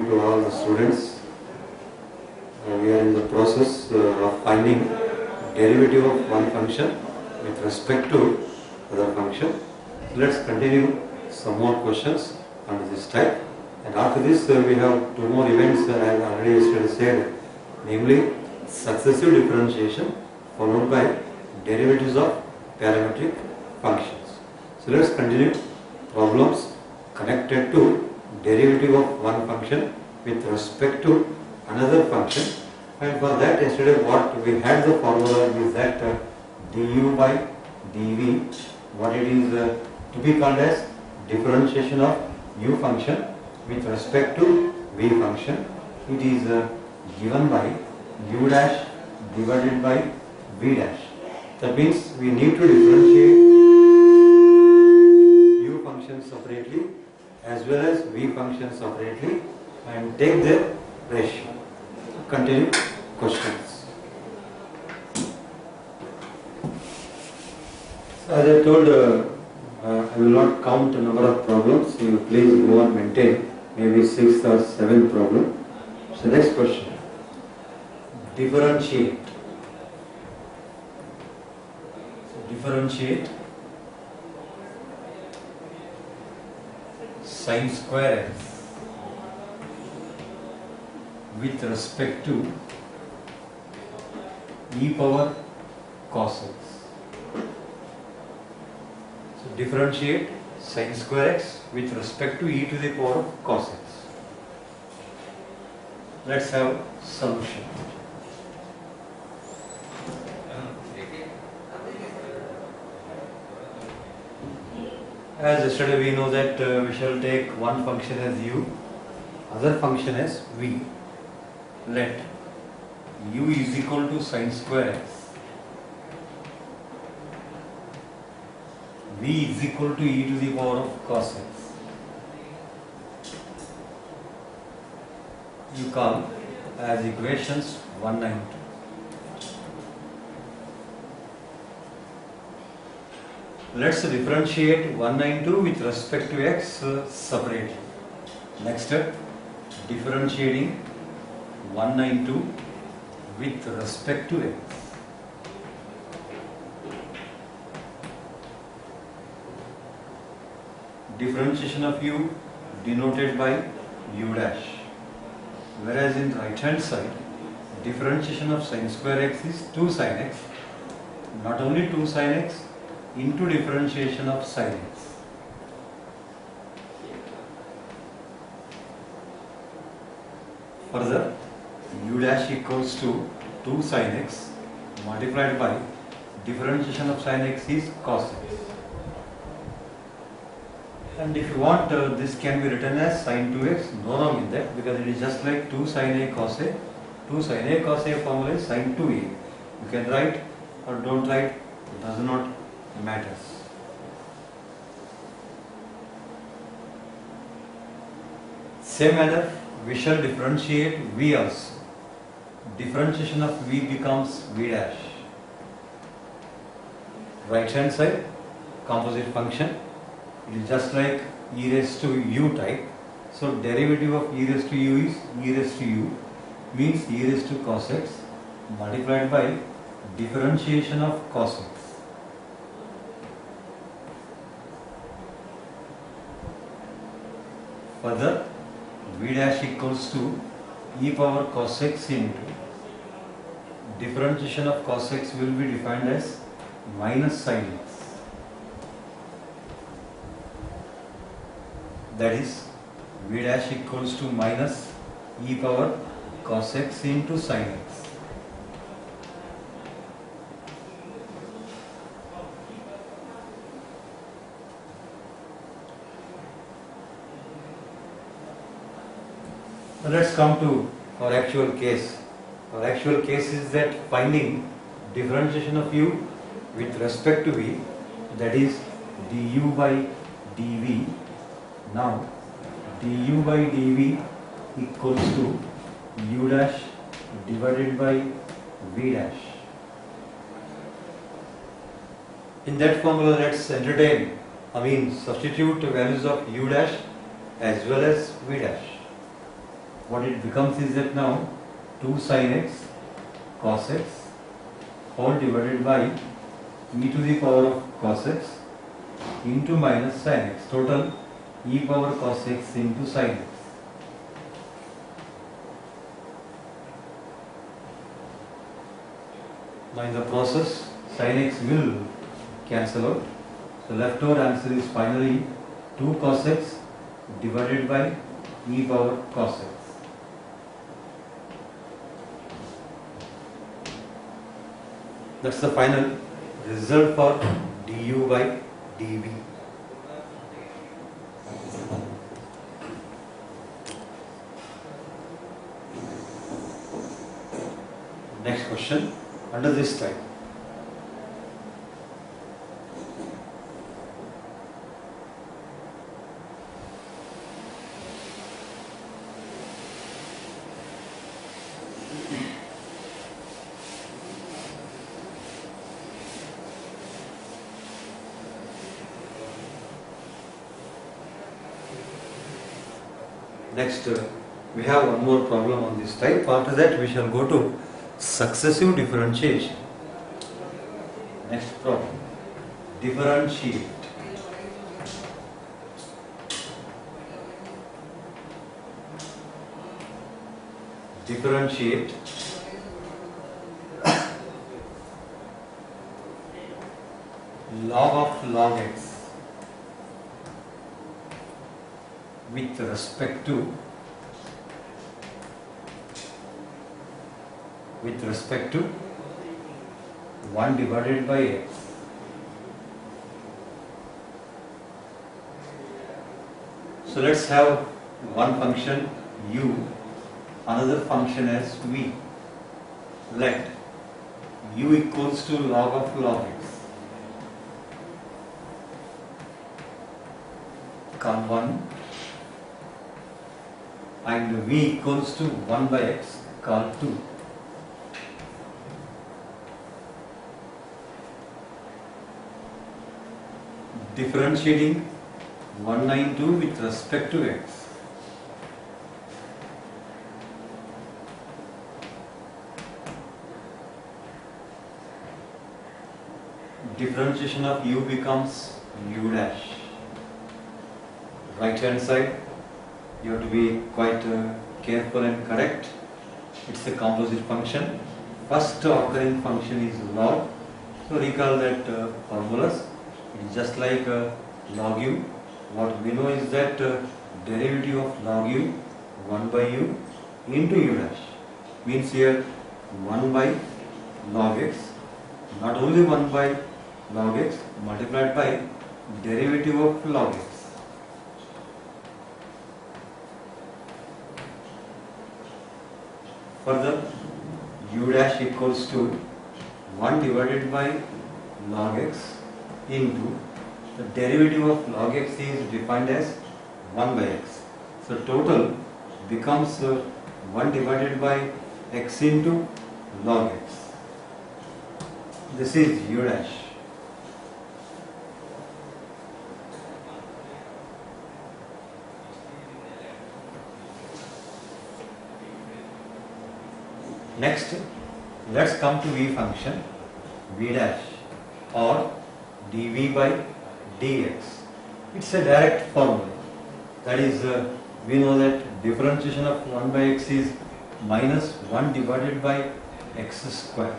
To all the students, we are in the process of finding derivative of one function with respect to other function. Let's continue some more questions under this type, and after this we have two more events as already yesterday said, namely successive differentiation followed by derivatives of parametric functions. So let's continue problems connected to derivative of one function with respect to another function, and for that yesterday what we had the formula is that du by dv, what it is to be called as differentiation of u function with respect to v function. It is given by u dash divided by v dash. That means we need to differentiate u function separately as well as v function separately and take their ratio. Continue questions. As I told, I will not count the number of problems. You please go and maintain maybe 6th or 7th problem. So next question. Differentiate. Differentiate sin square x with respect to e power cos x. So differentiate sin square x with respect to e to the power of cos x. Let's have solution. As yesterday we know that we shall take one function as u, other function as v. Let u is equal to sin square x, v is equal to e to the power of cos x. You call as equations 1 and 2. Let's differentiate 1 and 2 with respect to x separately. Next step, differentiating 1 and 2 with respect to x. Differentiation of u denoted by u dash, whereas in right hand side differentiation of sin square x is 2 sin x, not only 2 sin x into differentiation of sin x. Further, u dash equals to 2 sin x multiplied by differentiation of sin x is cos x. And if you want, this can be written as sin 2x, no wrong in that, because it is just like 2 sin a cos a. 2 sin a cos a formula is sin 2a. You can write or don't write, it does not matters. Same manner, we shall differentiate v also. Differentiation of v becomes v dash. Right hand side, composite function. It is just like e raised to u type. So derivative of e raised to u is e raised to u, means e raised to cos x multiplied by differentiation of cos x. Further, v dash equals to e power cos x into differentiation of cos x will be defined as minus sin x. That is, v dash equals to minus e power cos x into sin x. Now let's come to our actual case. Our actual case is that finding differentiation of u with respect to v, that is du by dv. Now du by dv equals to u dash divided by v dash. In that formula, let's substitute the values of u dash as well as v dash. what it becomes is that now 2 sin x cos x whole divided by e to the power of cos x into minus sin x, total e power cos x into sin x. Now in the process sin x will cancel out, so leftover answer is finally 2 cos x divided by e power cos x. That's the final result for du by dv. Next question under this type. Next, we have one more problem on this type. After that, we shall go to successive differentiation. Next problem, differentiate. Differentiate log of log x with respect to 1 divided by x. So let's have one function u, another function as v. Let u equals to log of log x, call 1, and v equals to 1 by x, call 2. Differentiating 192 with respect to x. Differentiation of u becomes u dash. Right hand side, you have to be quite careful and correct. It's a composite function. First occurring function is log. So recall that formulas. It's just like log u. What we know is that derivative of log u, 1 by u into u dash, means here 1 by log x, not only 1 by log x multiplied by derivative of log x. Further, u dash equals to 1 divided by log x into the derivative of log x is defined as 1 by x. So total becomes 1 divided by x into log x. This is u dash. Next, let's come to v function, v dash or dv by dx. It's a direct formula. That is, we know that differentiation of 1 by x is minus 1 divided by x square.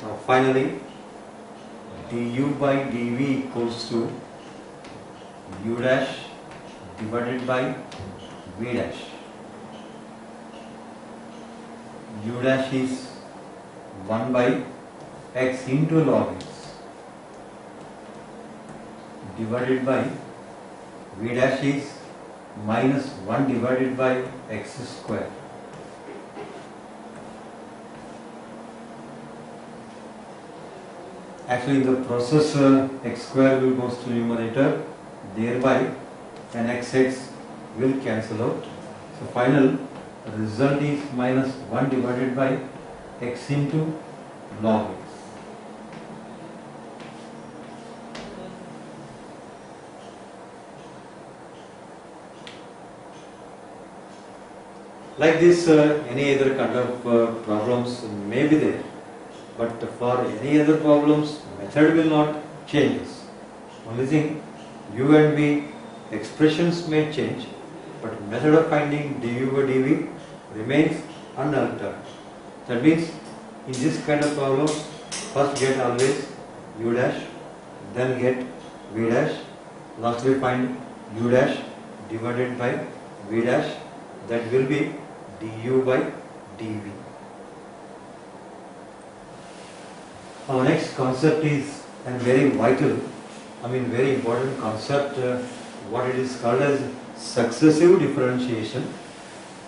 Now finally, du by dv equals to u dash divided by v dash. U dash is 1 by x into log x divided by v dash is minus 1 divided by x square. Actually, in the process x square will goes to numerator, thereby an x will cancel out. So final result is minus 1 divided by x into log x. Like this, any other kind of problems may be there, but for any other problems, method will not change. Only thing, u and v expressions may change, but method of finding du by dv remains unaltered. That means, in this kind of problem, first get always u dash, then get v dash, lastly find u dash divided by v dash, that will be du by dv. Our next concept is a very vital, very important concept, what it is called as successive differentiation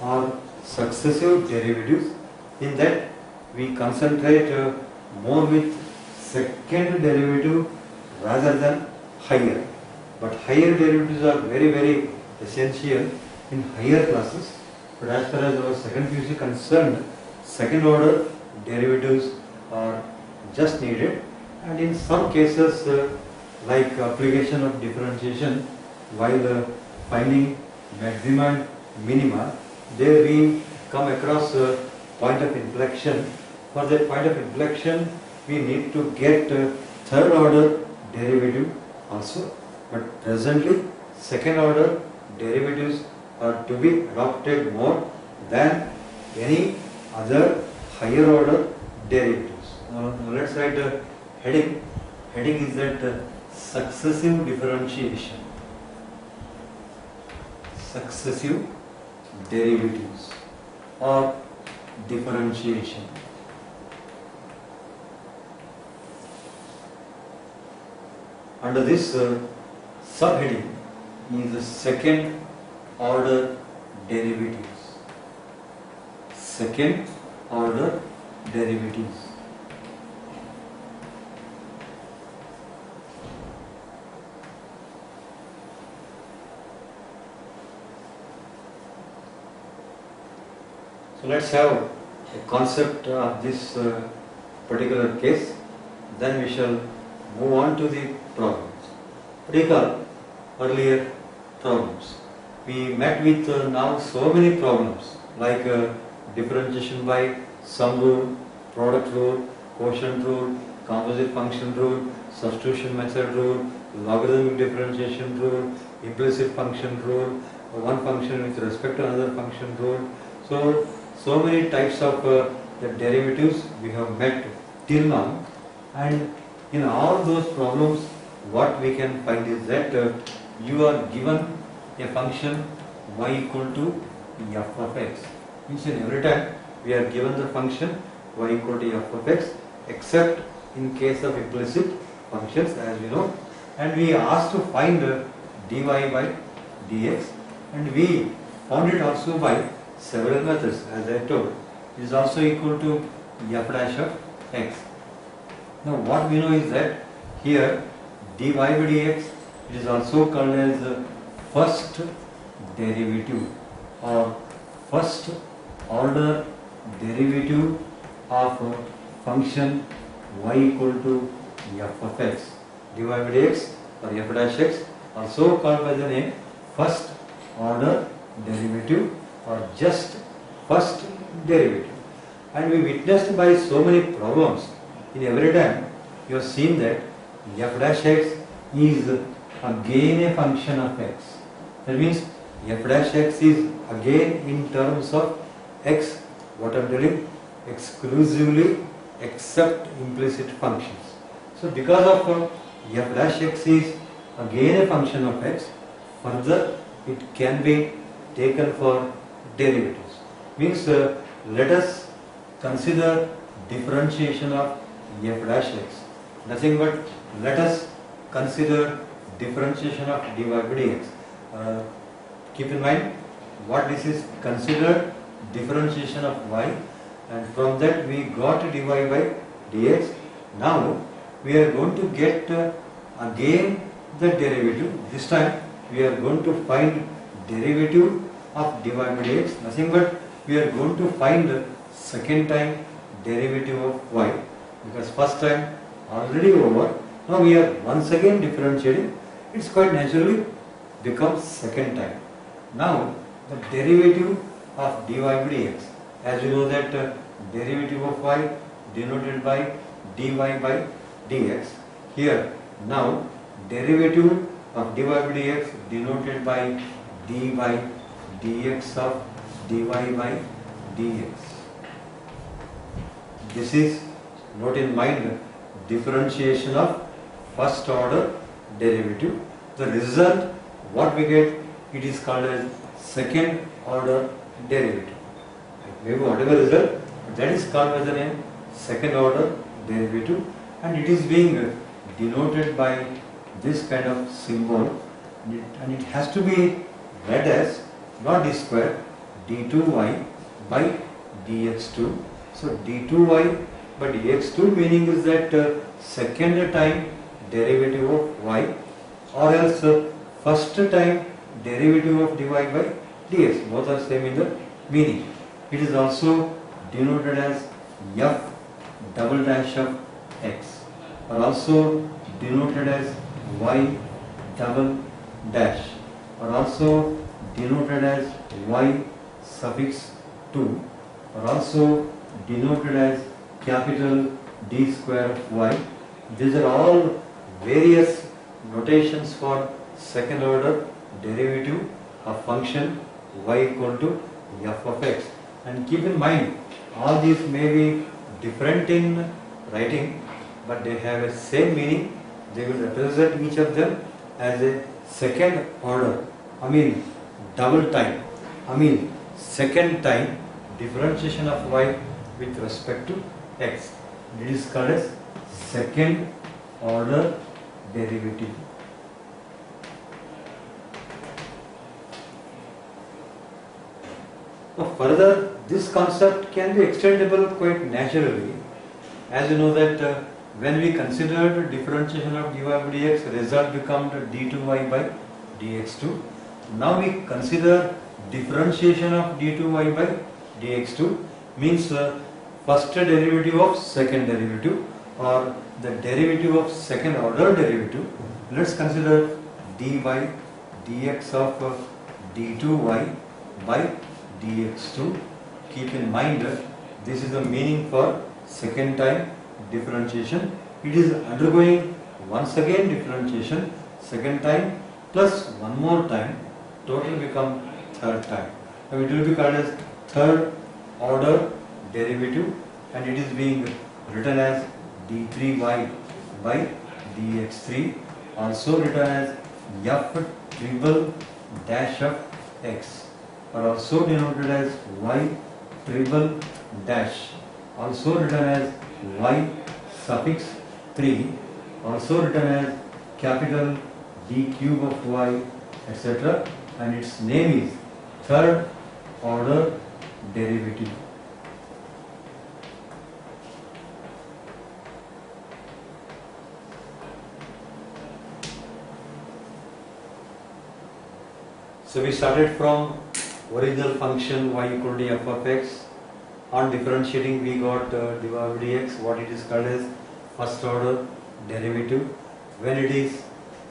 or successive derivatives. In that we concentrate more with second derivative rather than higher. But higher derivatives are very, very essential in higher classes. But as far as our second PUC is concerned, second order derivatives are just needed, and in some cases like application of differentiation while finding maxima and minima, there we come across a point of inflection. For that point of inflection we need to get third order derivative also, but presently second order derivatives are to be adopted more than any other higher order derivatives. Now let's write a heading. Heading is that successive differentiation. Successive derivatives or differentiation. Under this subheading is the second order derivatives. Second order derivatives. So let's have a concept of this particular case, then we shall move on to the problems. Recall earlier problems. We met with now so many problems like differentiation by sum rule, product rule, quotient rule, composite function rule, substitution method rule, logarithmic differentiation rule, implicit function rule, one function with respect to another function rule. So many types of the derivatives we have met till now, and in all those problems what we can find is that you are given a function y equal to f of x. Means in every time we are given the function y equal to f of x, except in case of implicit functions, as we know, and we asked to find dy by dx, and we found it also by several methods, as I told. It is also equal to f dash of x. Now what we know is that here dy by dx, it is also called as the first derivative or first order derivative of a function y equal to f of x. Dy by dx or f dash x, also called by the name first order derivative or just first derivative. And we witnessed by so many problems, in every time you have seen that f dash x is again a function of x. That means f dash x is again in terms of x, what I am telling, exclusively except implicit functions. So because of f dash x is again a function of x, further it can be taken for derivatives. Means let us consider differentiation of f dash x. Nothing but let us consider differentiation of dy by dx. Keep in mind what this is considered differentiation of y, and from that we got dy by dx. Now we are going to get again the derivative. This time we are going to find derivative of dy by dx. Nothing but we are going to find second time derivative of y, because first time already over. Now we are once again differentiating. It's quite naturally becomes second time. Now the derivative of dy by dx. As you know that derivative of y denoted by dy by dx. Here now derivative of dy by dx denoted by d by dx of dy by dx. This is, note in mind, differentiation of first order derivative. The result what we get, it is called as second order derivative. Maybe whatever result, that is called by the name second order derivative, and it is being denoted by this kind of symbol, and it has to be read as not d square d2y by dx2. So d2y by dx2 meaning is that second time derivative of y, or else first time derivative of dy by dx. Both are same in the meaning. It is also denoted as f double dash of x, or also denoted as y double dash, or also denoted as y suffix 2, or also denoted as capital D square of y. These are all various notations for second order derivative of function y equal to f of x. And keep in mind, all these may be different in writing, but they have a same meaning. They will represent each of them as a second order, double time, second time differentiation of y with respect to x. It is called as second order derivative. Now further, this concept can be extendable quite naturally. As you know that when we considered differentiation of dy by dx, result becomes d2y by dx2. Now we consider differentiation of d2y by dx2 means first derivative of second derivative, or the derivative of second order derivative. Let's consider d by dx of d2y by dx2. Keep in mind that this is the meaning for second time differentiation. It is undergoing once again differentiation, second time plus one more time, total become third time. Now it will be called as third order derivative, and it is being written as d3y by dx3, also written as f triple dash of x, or also denoted as y triple dash, also written as y suffix 3, also written as capital D cube of y, etc. And its name is third order derivative. So we started from original function y equal to f of x. On differentiating we got dy by dx, what it is called as first order derivative. When it is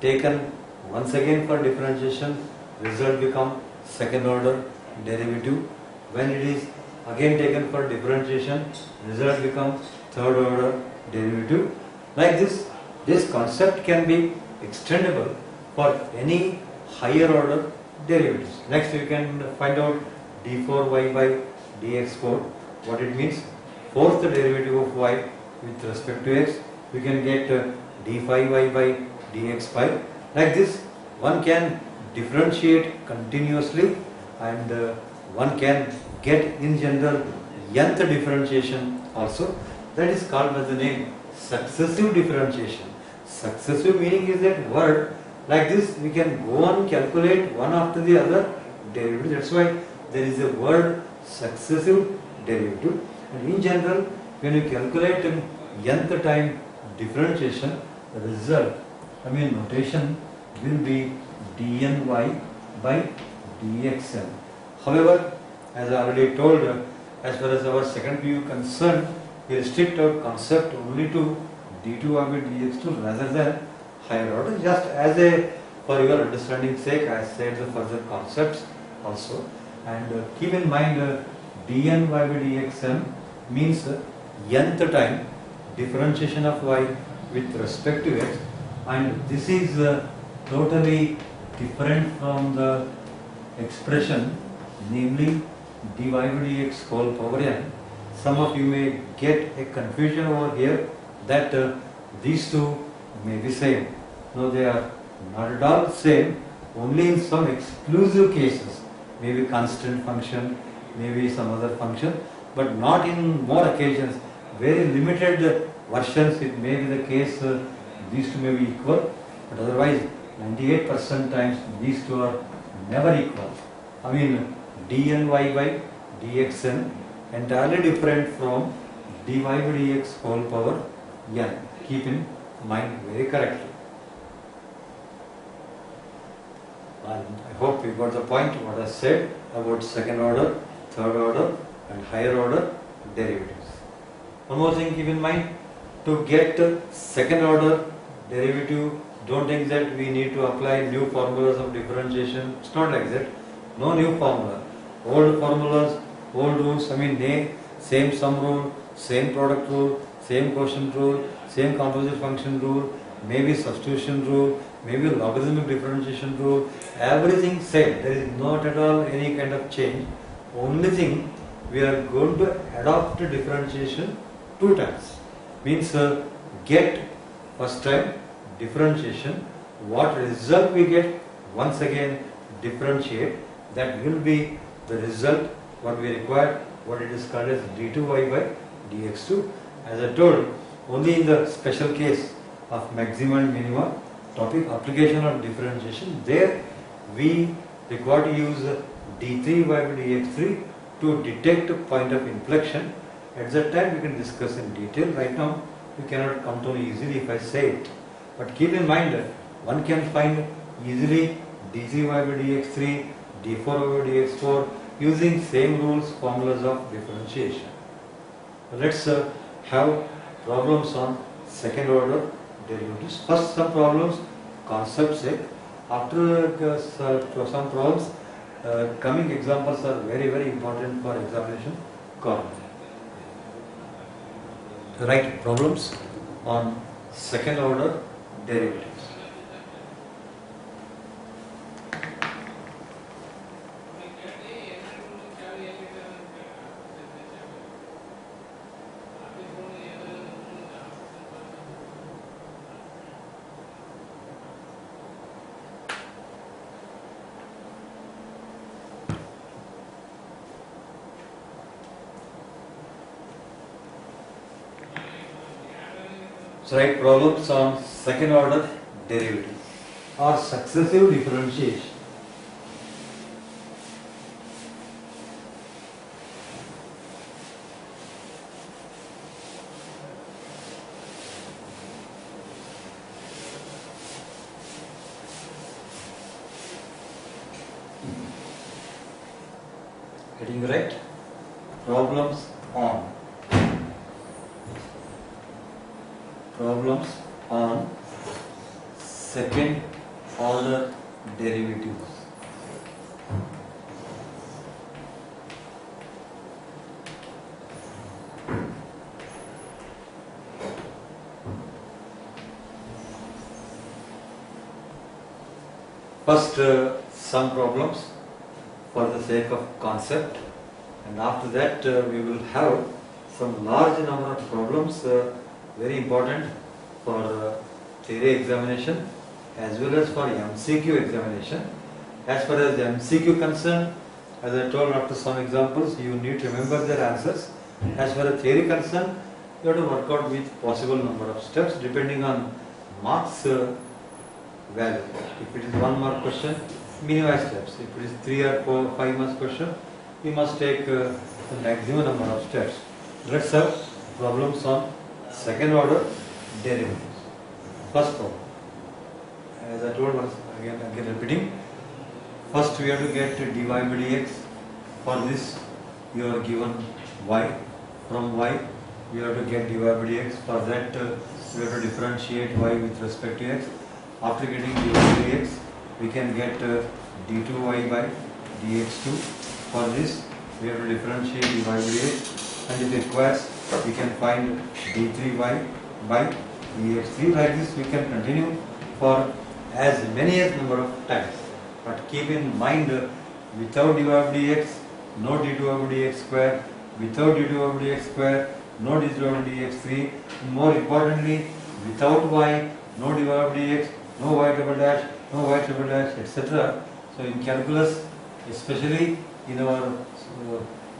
taken once again for differentiation, result become second order derivative. When it is again taken for differentiation, result becomes third order derivative. Like this concept can be extendable for any higher order derivatives. Next we can find out d4y by dx4. What it means? Fourth derivative of y with respect to x. We can get d5y by dx5. Like this, one can differentiate continuously, and one can get in general nth differentiation also. That is called by the name successive differentiation. Successive meaning is that word. Like this, we can go on calculate one after the other derivative. That's why there is a word successive derivative. And in general, when you calculate nth time differentiation, the result, notation will be dny by dxn. However, as I already told, as far as our second PU concerned, we restrict our concept only to d2y by dx2 rather than higher order. Just as for your understanding sake, I said the further concepts also. and keep in mind dn y by dxm means nth time differentiation of y with respect to x, and this is totally different from the expression, namely dy by dx whole power n. Some of you may get a confusion over here that these two may be same. No, they are not at all same. Only in some exclusive cases, maybe constant function, maybe some other function, but not in more occasions. Very limited versions it may be the case these two may be equal, but otherwise 98% times these two are never equal. I mean dny by dxn entirely different from dy by dx whole power n. Keep in mind very correctly. And I hope you got the point what I said about second order, third order and higher order derivatives. One more thing keep in mind, to get second order derivative, don't think that we need to apply new formulas of differentiation. It's not like that. No new formula. Old formulas, old rules, I mean same sum rule, same product rule, same quotient rule, same composite function rule, maybe substitution rule, maybe logarithmic differentiation rule, everything same. There is not at all any kind of change. Only thing, we are going to adopt differentiation two times. Means get first time differentiation, what result we get, once again differentiate, that will be the result what we require, what it is called as d2y by dx2. As I told, only in the special case of maximum and minimum topic application of differentiation, there we require to use d3y by dx3 to detect a point of inflection. At that time we can discuss in detail. Right now you cannot come to easily if I say it. But keep in mind that one can find easily d3y by dx3, d4y by dx4 using same rules, formulas of differentiation. Let's have problems on second order derivatives. First some problems, concept sake. After some problems, coming examples are very very important for examination corner. Write problems on second order derivatives. So write problems on second order derivative or successive differentiation. Getting right? Problems on second order derivatives. First some problems for the sake of concept, and after that we will have some large number of problems very important for theory examination as well as for MCQ examination. As far as MCQ concerned, as I told after some examples, you need to remember their answers. As far as theory concerned, you have to work out with possible number of steps depending on marks value. If it is 1 mark question, minimize steps. If it is 3 or 4 or 5 marks question, you must take the maximum number of steps. Let's have problems on second order derivatives. First problem. As I told once again repeating. First we have to get dy by dx. For this you are given y. From y you have to get dy by dx. For that you have to differentiate y with respect to x. After getting dy by dx, we can get d2y by dx2. For this, we have to differentiate dy by dx, and if it requires, we can find d3y by dx3. Like this, we can continue for as many as number of times. But keep in mind, without dy by dx, no d2 over dx square. Without d2 over dx square, no d2 over dx3. More importantly, without y, no dy over dx, no y double dash, no y triple dash, etc. So in calculus, especially in our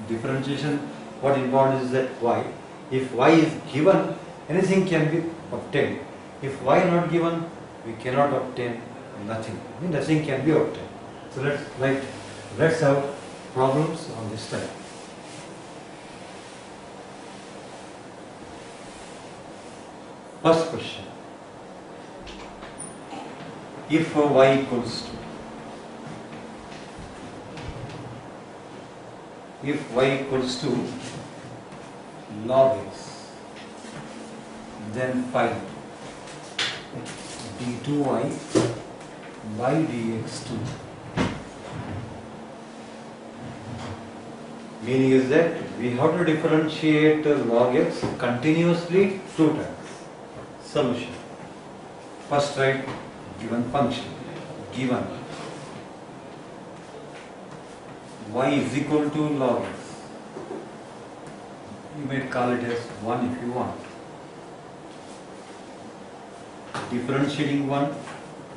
differentiation, what important is that y. If y is given, anything can be obtained. If y not given, we cannot obtain nothing. Nothing can be obtained. So let's have problems on this type. First question. If y equals to, log x, then find d2y by dx2. Meaning is that we have to differentiate log x continuously 2 times. Solution. First write given function. Given y is equal to log x. You may call it as 1 if you want. Differentiating 1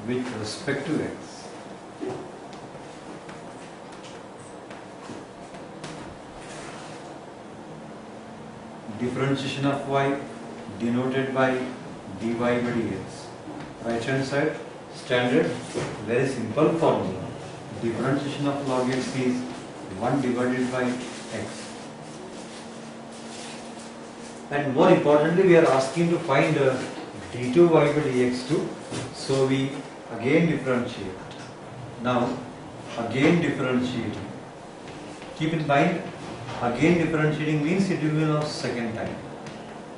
with respect to x. Differentiation of y denoted by dy by dx. Right hand side, standard, very simple formula. Differentiation of log x is 1 divided by x. And more importantly, we are asking to find d2y by dx2. So we again differentiate. Now, again differentiating. Keep in mind, again differentiating means it will be now second time.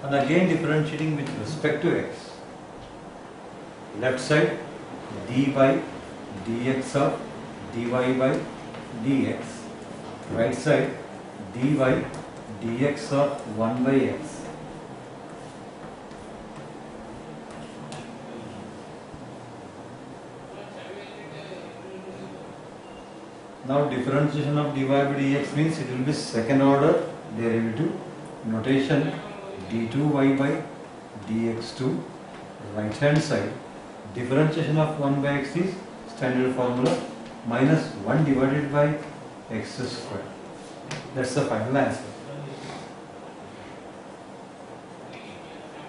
And again differentiating with respect to x. Left side, d by dx of dy by dx. Right side, dy dx of 1 by x. Now differentiation of dy by dx means it will be second order derivative. Notation d2y by dx2. Right hand side, differentiation of 1 by x is standard formula, minus 1 divided by x square. That's the final answer.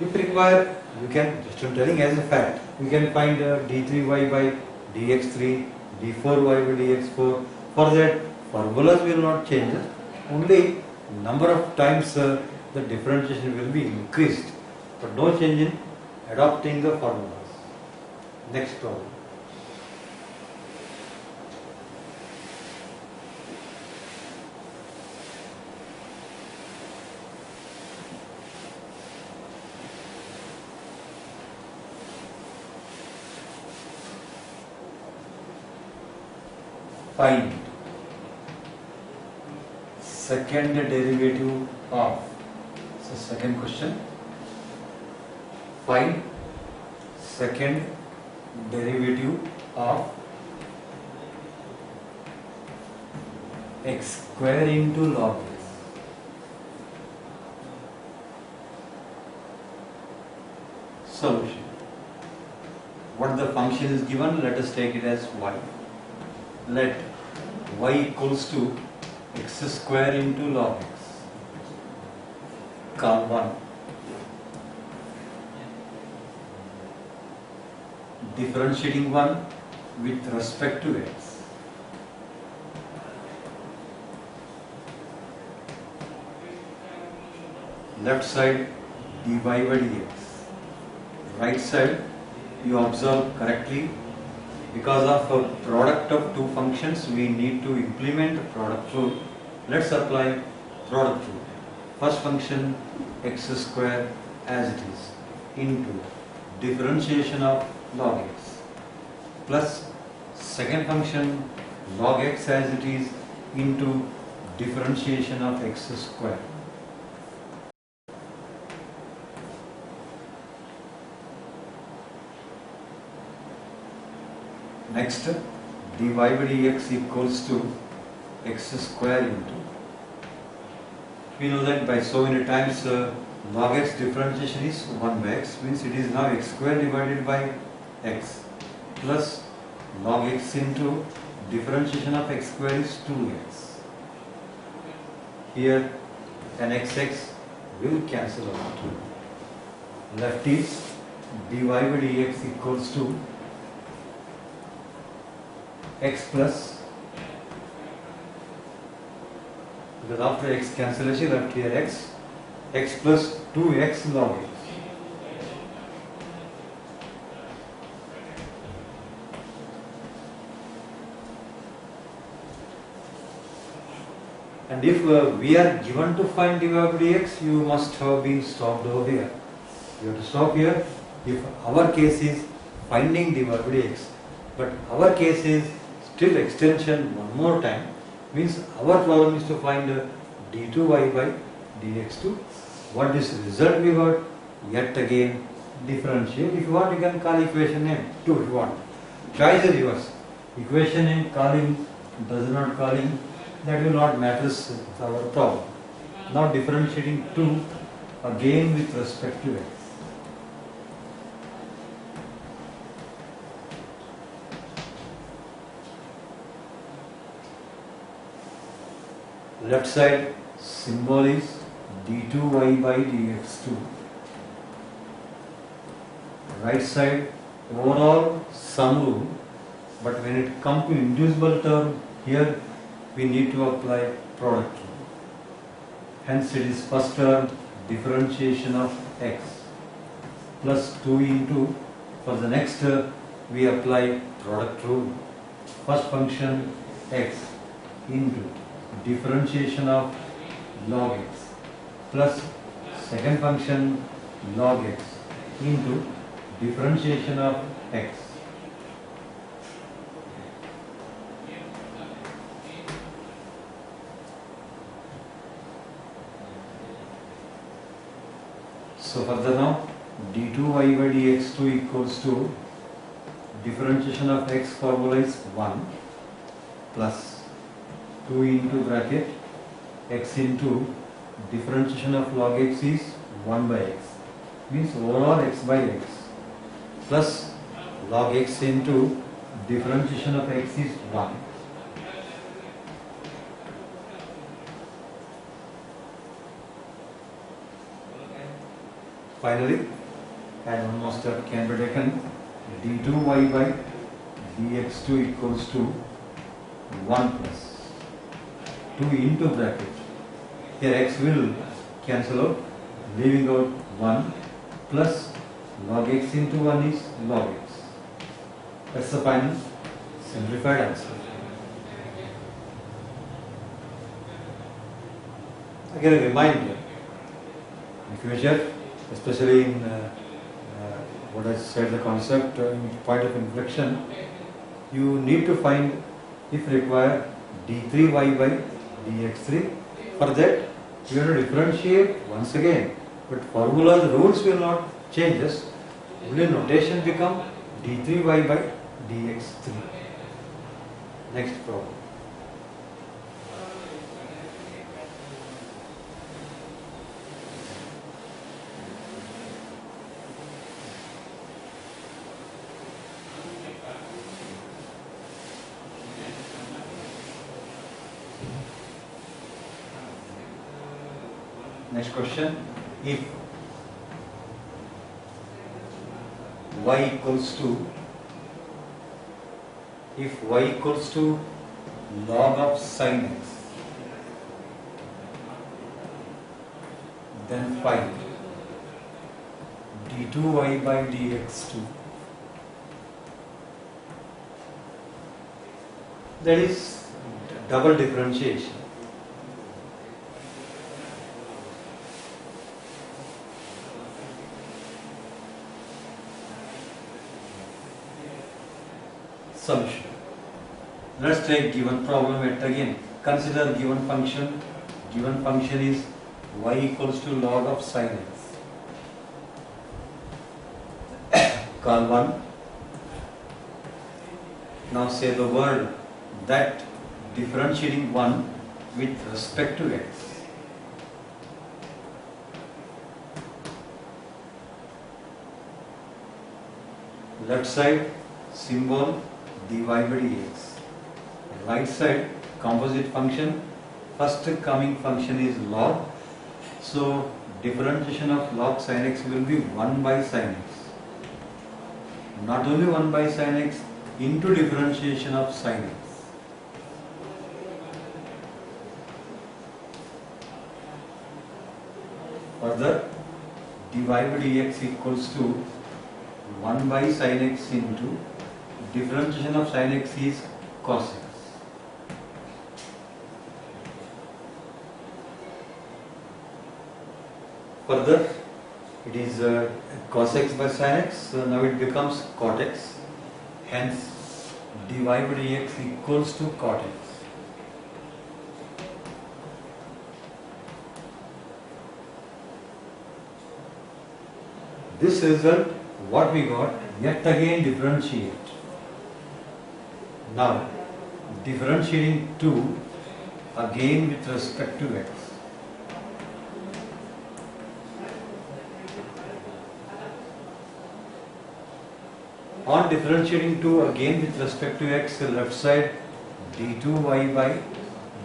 If required, you can, just I'm telling as a fact, you can find d3y by dx3, d4y by dx4. For that, formulas will not change. Only number of times the differentiation will be increased, but no change in adopting the formulas. Next problem. Find second derivative of, so second question, find second derivative of x square into log x. Solution. What the function is given, let us take it as y. Let y equals to x square into log x. Call 1. Differentiating 1 with respect to x. Left side dy by dx. Right side, you observe correctly, because of a product of two functions, we need to implement product rule. Let's apply product rule. First function x square as it is into differentiation of log x plus second function log x as it is into differentiation of x square. Next, dy by dx equals to x square into. We know that by so many times log x differentiation is 1 by x, means it is now x square divided by x plus log x into differentiation of x square is 2x. Here an xx will cancel out. Left is dy by dx equals to x plus, because after x cancellation left here x plus 2x log x. And if we are given to find dy by dx, you must have been stopped over here. You have to stop here if our case is finding dy by dx. But our case is still extension one more time, means our problem is to find d2y by dx2. What is the result we got? Yet again differentiate. If you want, you can call equation name 2 if you want. Choice is yours. Equation name calling, does not calling, that will not matter with our problem. Now differentiating 2 again with respect to x. Left side symbol is d2y by dx2. Right side overall sum rule, but when it comes to indivisible term, here we need to apply product rule. Hence it is first term differentiation of x plus 2 into, for the next we apply product rule. First function x into differentiation of log x plus second function log x into differentiation of x. So further now d2y by dx2 equals to differentiation of x formula is 1 plus 2 into bracket x into differentiation of log x is 1 by x, means overall x by x plus log x into differentiation of x is 1. Finally, and one more step can be taken, d2y by dx2 equals to 1 plus 2 into bracket. Here x will cancel out, leaving out 1 plus log x into 1 is log x. That's the final simplified answer. Again, a reminder, in future, especially in what I said, the concept in point of inflection, you need to find, if required, d3y by dx3. For that, you have to differentiate once again, but formula, the rules will not change. Only notation become d3y by dx3. Next problem. Next question, if y equals to log of sin x, then find d2y by dx2. That is double differentiation. Solution. Let's take given problem yet again. Consider given function. Given function is y equals to log of sin x. Call 1. Now say the word that differentiating 1 with respect to x. Left side symbol dy by dx. Right side composite function. First coming function is log. So differentiation of log sin x will be 1 by sin x. Not only 1 by sin x into differentiation of sin x. Further, dy by dx equals to 1 by sin x into differentiation of sin x is cos x. Further, it is cos x by sin x, so now it becomes cot x. Hence, dy by dx equals to cot x. This result, what we got, yet again differentiate. Now, differentiating 2 again with respect to x. On differentiating 2 again with respect to x, the left side d2y by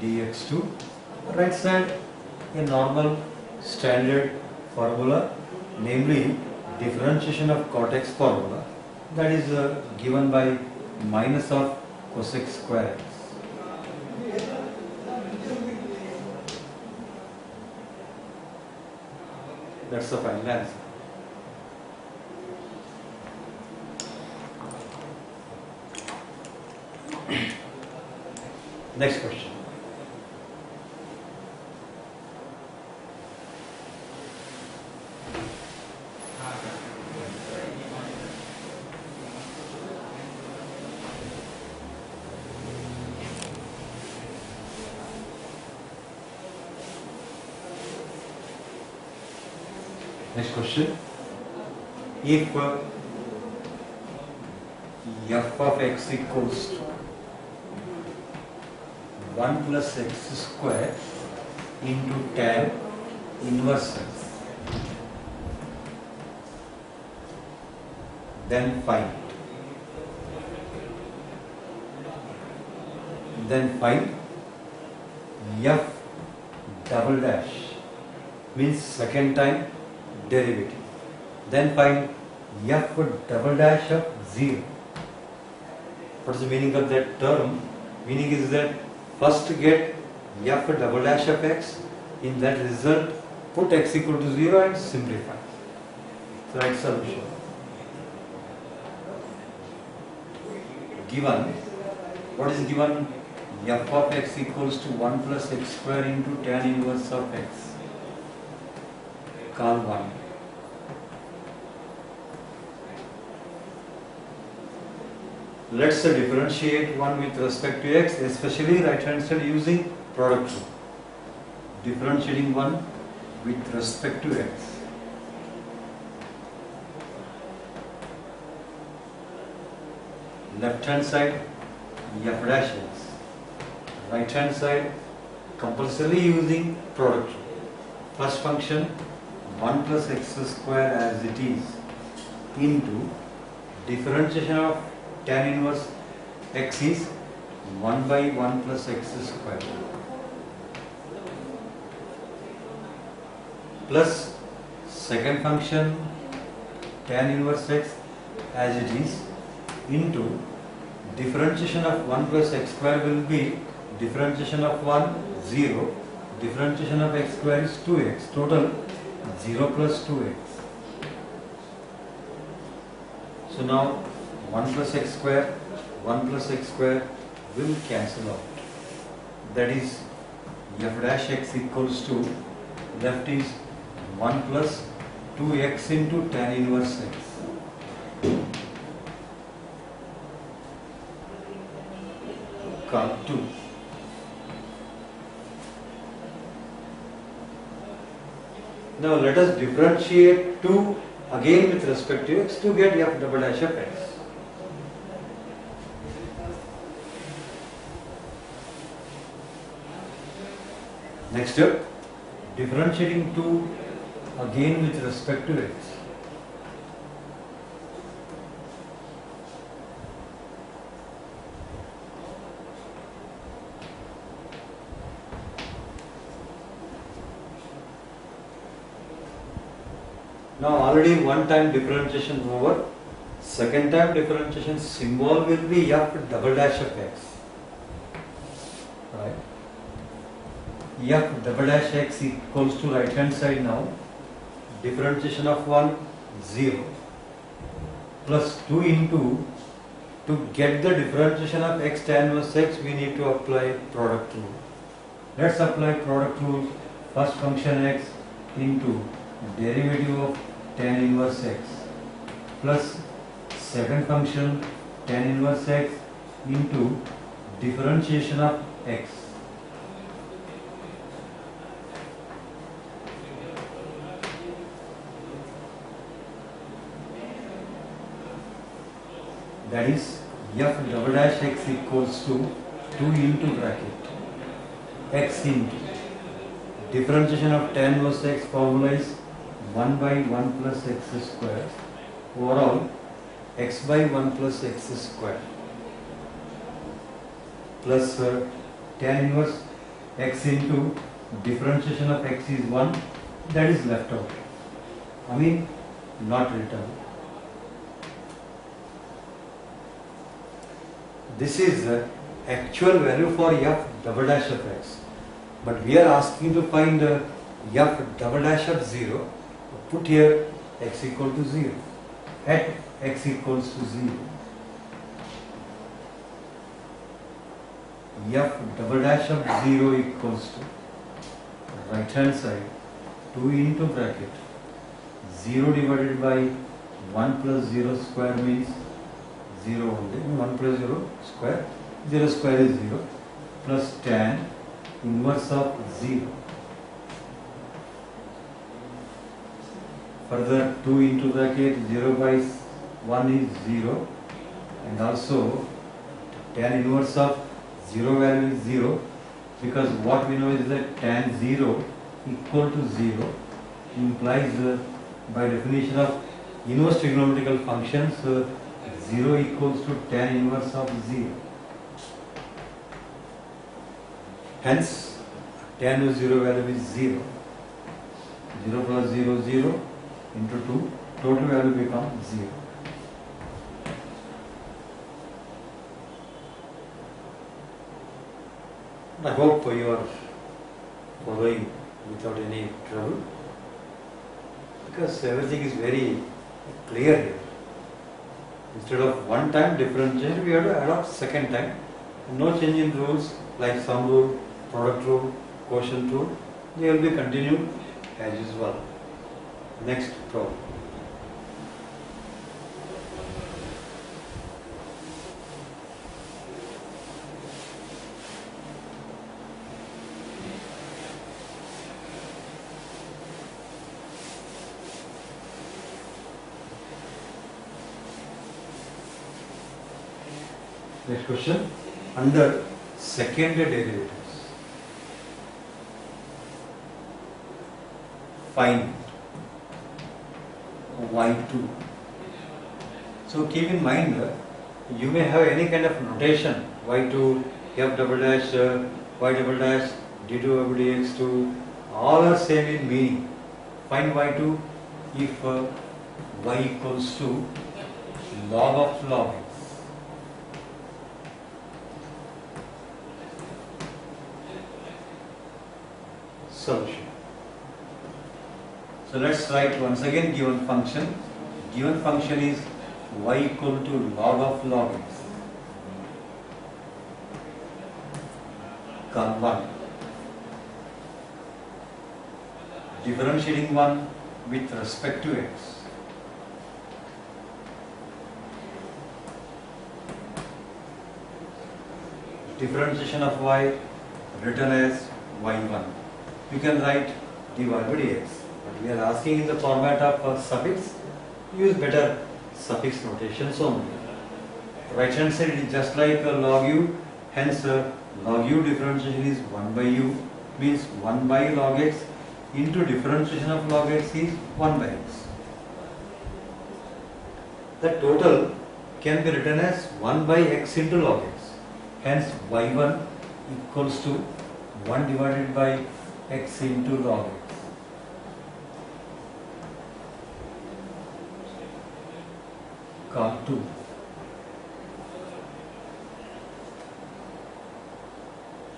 dx2, right side a normal standard formula, namely differentiation of cot x formula, that is given by minus of cos x square x. That's the final answer. Next question. Next question. If f of x equals to 1 plus x square into tan inverse x, then find f double dash, means second time derivative, then find f double dash of 0. What is the meaning of that term? Meaning is that first get f double dash of x, in that result put x equal to 0 and simplify. So right solution. Given, what is given? F of x equals to 1 plus x square into tan inverse of x. Call 1. Let's differentiate 1 with respect to x, especially right hand side using product rule. Differentiating 1 with respect to x. Left hand side f dash x. Right hand side compulsorily using product rule. First function 1 plus x square as it is into differentiation of tan inverse x is 1 by 1 plus x square plus second function tan inverse x as it is into differentiation of 1 plus x square will be differentiation of 1 0, differentiation of x square is 2x, total 0 plus 2x. So now 1 plus x square will cancel out. That is f dash x equals to, left is 1 plus 2x into tan inverse x. Come 2. Now let us differentiate 2 again with respect to x to get f double dash of x. Next step, differentiating 2 again with respect to x. Now already one time differentiation over, second time differentiation symbol will be f double dash of x. Right? F double dash x equals to right hand side now, differentiation of 1, 0, plus 2 into, to get the differentiation of x tan inverse x we need to apply product rule. Let's apply product rule. First function x into derivative of tan inverse x plus second function tan inverse x into differentiation of x. That is f double dash x equals to 2 into bracket x into differentiation of tan inverse x formula is 1 by 1 plus x square overall x by 1 plus x square plus tan inverse x into differentiation of x is 1, that is left out. I mean not written. This is the actual value for f double dash of x, but we are asking to find f double dash of 0. Put here x equal to 0 at x equals to 0. F double dash of 0 equals to right hand side 2 into bracket 0 divided by 1 plus 0 square means 0 only, 1 plus 0 square, 0 square is 0, plus tan inverse of 0. Further 2 into bracket 0 by 1 is 0, and also tan inverse of 0 value is 0, because what we know is that tan 0 equal to 0 implies by definition of inverse trigonometrical functions 0 equals to tan inverse of 0. Hence, tan of 0 value is 0. 0 plus 0, 0 into 2, total value becomes 0. I hope you are following without any trouble, because everything is very clear here. Instead of one time differentiation, we have to adopt second time. No change in rules like sum rule, product rule, quotient rule. They will be continued as usual. Next problem. Next question, under second derivatives, find y2. So keep in mind, you may have any kind of notation, y2, f double dash, y double dash, d2 over dx2, all are same in meaning. Find y2 if y equals to log of log x. Solution. So let's write once again given function. Given function is y equal to log of log x. Come 1. Differentiating 1 with respect to x. Differentiation of y written as y1. You can write dy by dx, but we are asking in the format of suffix, use better suffix notations only. Right hand side is just like log u, hence log u differentiation is 1 by u, means 1 by log x into differentiation of log x is 1 by x. The total can be written as 1 by x into log x. Hence y1 equals to 1 divided by x into log x. Call 2.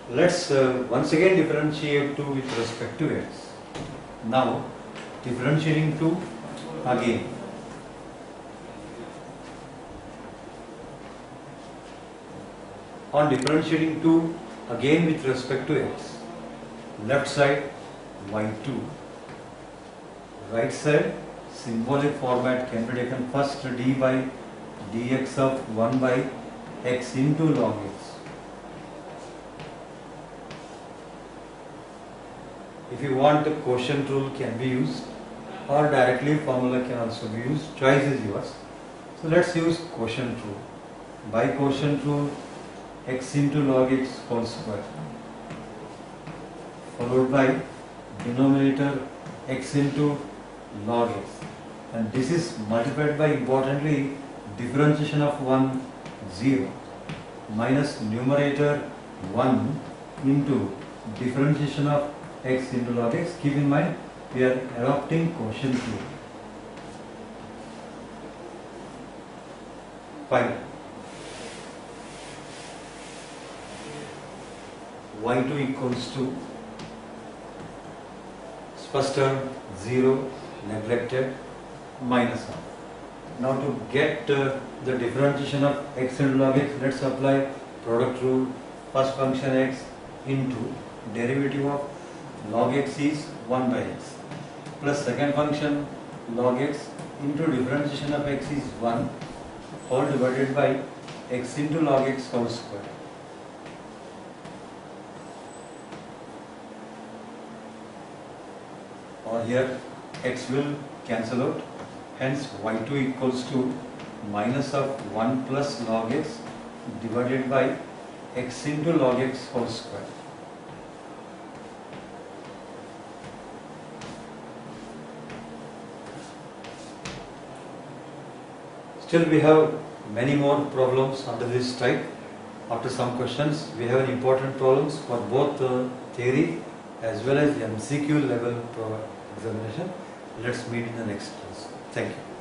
Let's once again differentiate 2 with respect to x. Now differentiating 2 again. On differentiating 2 again with respect to x, left side y2, right side symbolic format can be taken first d by dx of 1 by x into log x. If you want, the quotient rule can be used, or directly formula can also be used, choice is yours. So let's use quotient rule. By quotient rule, x into log x whole square, followed by denominator x into log x, and this is multiplied by, importantly, differentiation of 1 0 minus numerator 1 into differentiation of x into log x. Keep in mind, we are adopting quotient rule. Fine. y2 equals to first term 0 neglected minus 1. Now to get the differentiation of x into log x, let's apply product rule. First function x into derivative of log x is 1 by x, plus second function log x into differentiation of x is 1 whole divided by x into log x whole square. Or here x will cancel out, hence y2 equals to minus of 1 plus log x divided by x into log x whole square. Still we have many more problems under this type. After some questions, we have important problems for both theory as well as MCQ level examination. Let's meet in the next class. Thank you.